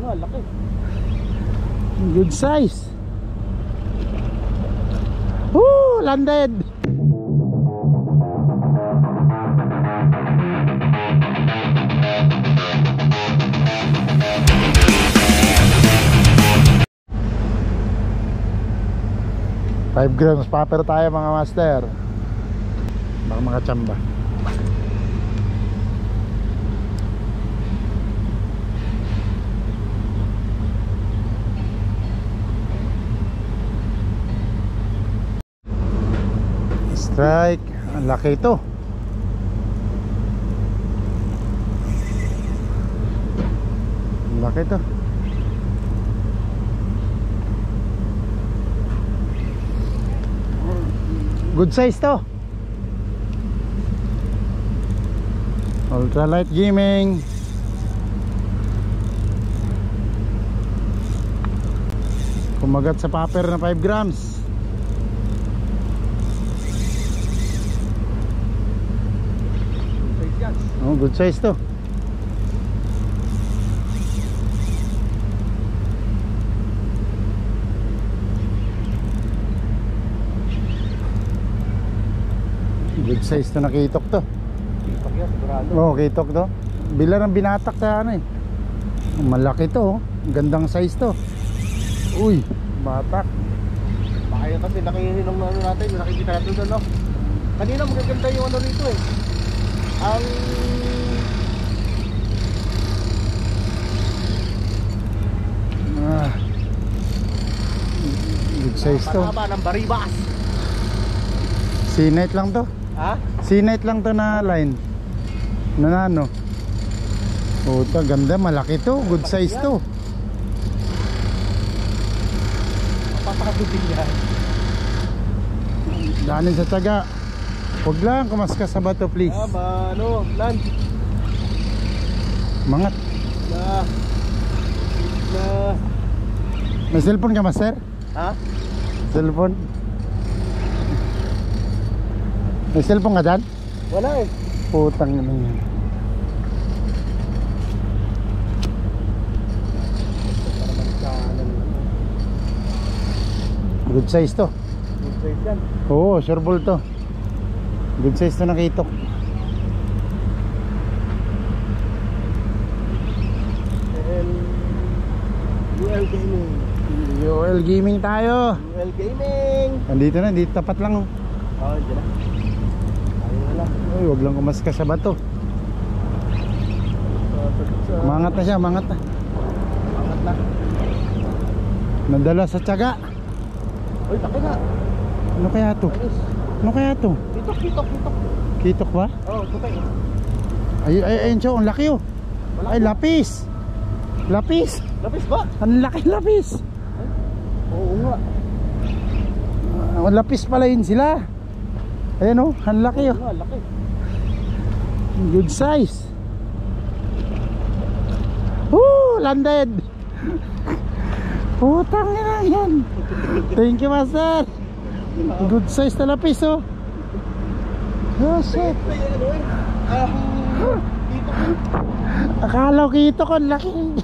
nga, laki. Good size. Woo! Landed! Five grams popper tayo mga master. Baka makachamba. Strike. Ang laki ito. Ang laki ito. Good size to. Ultralight gaming. Kumagat sa popper na 5 grams. Oh, good size to. Good size to na kitok to. Kitok yan, sigurado. Oo, kitok to. Bila ng binatak sa ano eh. Malaki to, oh. Gandang size to. Uy, batak. Baka yun kasi nakihinom ng ano natin, nakikita natin doon, no? Kanina magaganda yung ano rito eh. Ang... good size to. Panaba ng baribas. C-night lang to. Ha? C-night lang to na line. Na ano. Puta, ganda, malaki to. Good size to. Papakadutin yan. Daanin sa tiyaga. Huwag lang kumaskas sa bato, please. Ano, land. Mangat. May cellphone ka, master? Ha? Cellphone? May cellphone ka dyan? Wala eh. Putang ina yan. Good size to. Good size yan. Oo, sure ball to. Good size to nakitok. UL Gaming. UL Gaming tayo. UL Gaming. Andito na, dito tapat lang. Oh, dyan na. Ayun na lang. Uy, wag lang kumaskas sa bato. Mangat na siya, mangat na. Mangat na. Nadala sa tiyaga. Uy, laki na. Ano kaya to? Ano kaya to? Kitok, kitok, kitok. Kitok ba? Oh, tutay. Ayun siya, ang laki oh. Ay, lapis. Lapis. Lapis ba? Ang laki lapis. Oo nga. Lapis pala yun sila. Ayan oh, ang laki oh. Oo nga, laki. Good size. Woo, landed. Putang ina yan. Thank you, master. Good size na lapis oh. Oh shit. Kitok. Akala ko ito ko, laki.